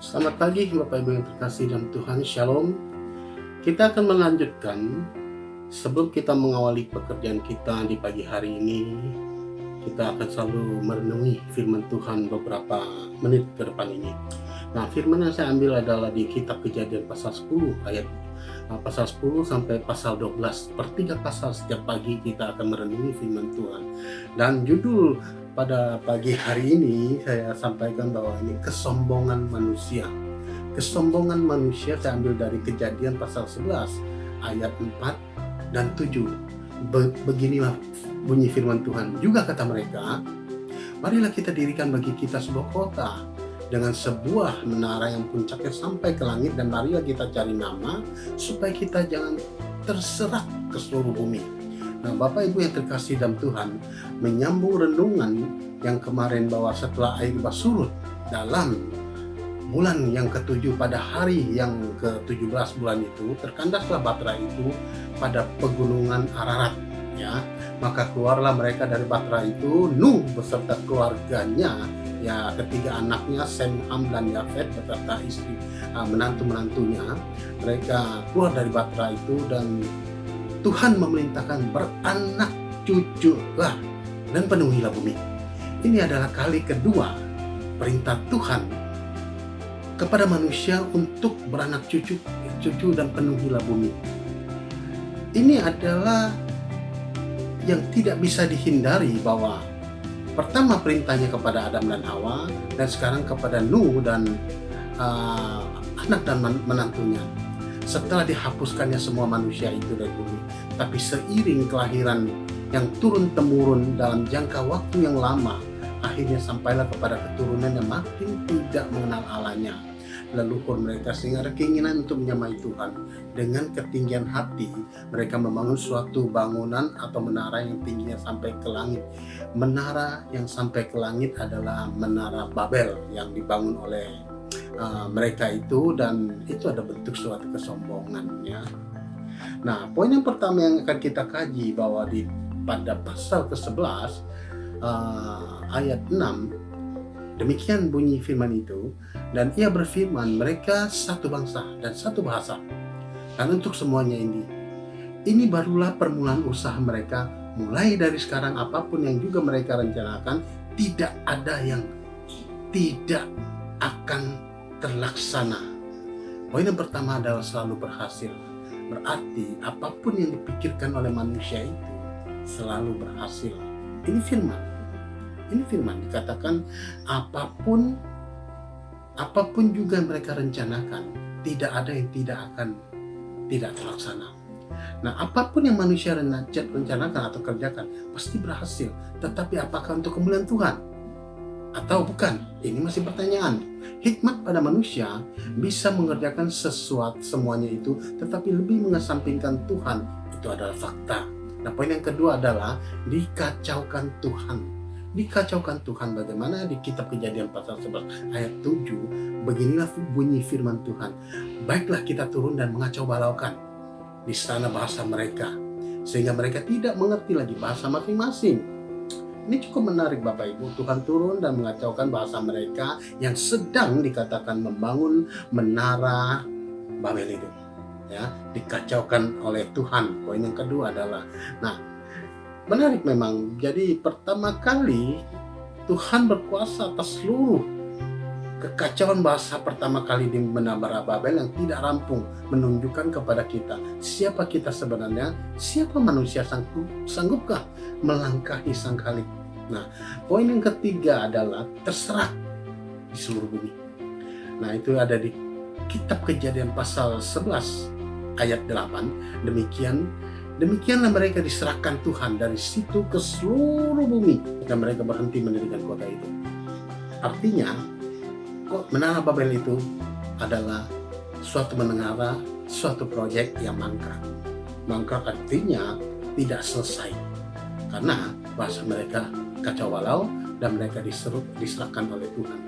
Selamat pagi Bapak Ibu yang terkasih dalam Tuhan, Shalom. Kita akan melanjutkan sebelum kita mengawali pekerjaan kita di pagi hari ini. Kita akan selalu merenungi firman Tuhan beberapa menit ke depan ini. Nah, firman yang saya ambil adalah di kitab Kejadian pasal 10 ayat pasal 10 sampai pasal 12. Per 3 pasal setiap pagi kita akan merenungi firman Tuhan. Dan judul pada pagi hari ini saya sampaikan bahwa ini kesombongan manusia. Kesombongan manusia saya ambil dari Kejadian pasal 11 ayat 4 dan 7. Beginilah bunyi firman Tuhan. Juga kata mereka, marilah kita dirikan bagi kita sebuah kota dengan sebuah menara yang puncaknya sampai ke langit, dan marilah kita cari nama supaya kita jangan terserak ke seluruh bumi. Nah, Bapak Ibu yang terkasih dalam Tuhan, menyambung renungan yang kemarin bahwa setelah air bah surut dalam bulan yang ke-7 pada hari yang ke-17 bulan itu, terkandaslah Batra itu pada pegunungan Ararat, ya. Maka keluarlah mereka dari Batra itu, Nuh beserta keluarganya, ya, ketiga anaknya Sem, Ham, dan Yafet beserta istri menantu-menantunya. Mereka keluar dari Batra itu dan Tuhan memerintahkan beranak cuculah dan penuhilah bumi. Ini adalah kali kedua perintah Tuhan kepada manusia untuk beranak cucu dan penuhilah bumi. Ini adalah yang tidak bisa dihindari, bahwa pertama perintahnya kepada Adam dan Hawa, dan sekarang kepada Nuh dan anak dan menantunya. Setelah dihapuskannya semua manusia itu dari bumi, tapi seiring kelahiran yang turun-temurun dalam jangka waktu yang lama, akhirnya sampailah kepada keturunan yang makin tidak mengenal Allahnya, leluhur mereka, sehingga ada keinginan untuk menyamai Tuhan. Dengan ketinggian hati, mereka membangun suatu bangunan atau menara yang tingginya sampai ke langit. Menara yang sampai ke langit adalah menara Babel yang dibangun oleh mereka itu, dan itu ada bentuk suatu kesombongan, ya. Nah, poin yang pertama yang akan kita kaji bahwa pada pasal ke-11 ayat 6, demikian bunyi firman itu, dan ia berfirman, mereka satu bangsa dan satu bahasa. Dan untuk semuanya ini barulah permulaan usaha mereka. Mulai dari sekarang apapun yang juga mereka rencanakan, tidak ada yang tidak akan terlaksana. Poin yang pertama adalah selalu berhasil. Berarti apapun yang dipikirkan oleh manusia itu selalu berhasil. Ini firman dikatakan apapun juga yang mereka rencanakan, tidak ada yang tidak terlaksana. Nah, apapun yang manusia rencanakan atau kerjakan pasti berhasil. Tetapi apakah untuk kemuliaan Tuhan atau bukan? Ini masih pertanyaan. Hikmat pada manusia bisa mengerjakan semuanya itu, tetapi lebih mengesampingkan Tuhan. Itu adalah fakta. Nah, poin yang kedua adalah dikacaukan Tuhan. Dikacaukan Tuhan bagaimana? Di kitab Kejadian pasal 11 ayat 7, beginilah bunyi firman Tuhan. Baiklah kita turun dan mengacau balaukan di sana bahasa mereka, sehingga mereka tidak mengerti lagi bahasa masing-masing. Ini cukup menarik Bapak Ibu. Tuhan turun dan mengacaukan bahasa mereka yang sedang dikatakan membangun menara Babel itu, ya, dikacaukan oleh Tuhan. Poin yang kedua adalah, nah, menarik memang. Jadi pertama kali Tuhan berkuasa atas seluruh kekacauan bahasa pertama kali di menara Babel yang tidak rampung, menunjukkan kepada kita siapa kita sebenarnya, siapa manusia, sanggupkah melangkahi sang Khalik. Nah, poin yang ketiga adalah terserak di seluruh bumi. Nah, itu ada di kitab Kejadian pasal 11 ayat 8. Demikianlah mereka diserahkan Tuhan dari situ ke seluruh bumi, dan mereka berhenti mendirikan kota itu. Artinya, menara Babel itu adalah suatu menara, suatu proyek yang mangkrak. Mangkrak artinya tidak selesai, karena bahasa mereka kacau balau dan mereka diserahkan oleh Tuhan.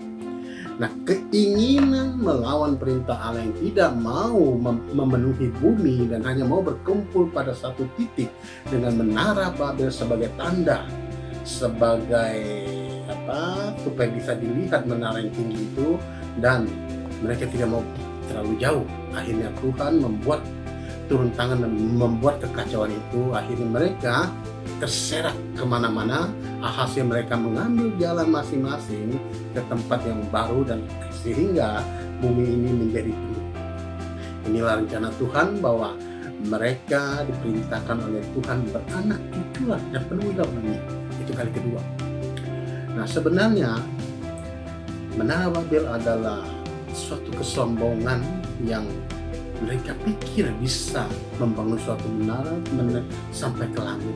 Nah, keinginan melawan perintah Allah yang tidak mau memenuhi bumi dan hanya mau berkumpul pada satu titik dengan menara Babel sebagai tanda, sebagai supaya bisa dilihat menara yang tinggi itu, dan Mereka tidak mau terlalu jauh. Akhirnya Tuhan membuat turun tangan dan membuat kekacauan itu. Akhirnya mereka terserak kemana-mana. Hasil mereka mengambil jalan masing-masing ke tempat yang baru, dan sehingga bumi ini menjadi penuh. Inilah rencana Tuhan, bahwa mereka diperintahkan oleh Tuhan beranak cuculah dan penuhilah bumi. Itu kali kedua. Nah, sebenarnya Menara Babel adalah suatu kesombongan yang mereka pikir bisa membangun suatu menara sampai ke langit.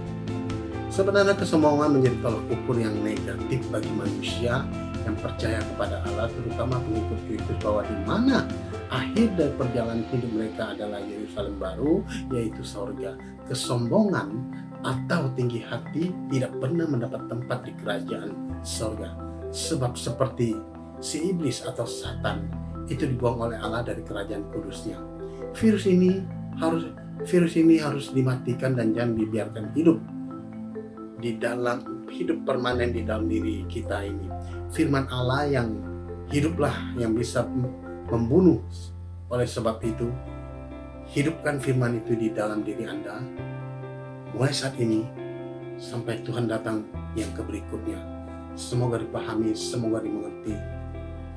Sebenarnya kesombongan menjadi tolak ukur yang negatif bagi manusia yang percaya kepada Allah, terutama pengikut Kristus, bahwa di mana akhir dari perjalanan hidup mereka adalah Yerusalem baru, yaitu surga. Kesombongan atau tinggi hati tidak pernah mendapat tempat di kerajaan surga. Sebab seperti si iblis atau Satan itu dibuang oleh Allah dari kerajaan kudusnya. Virus ini harus dimatikan dan jangan dibiarkan hidup permanen di dalam diri kita ini. Firman Allah yang hiduplah yang bisa membunuh. Oleh sebab itu, hidupkan firman itu di dalam diri Anda mulai saat ini sampai Tuhan datang yang berikutnya. Semoga dipahami, semoga dimengerti.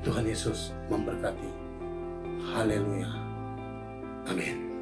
Tuhan Yesus memberkati. Haleluya. Amin.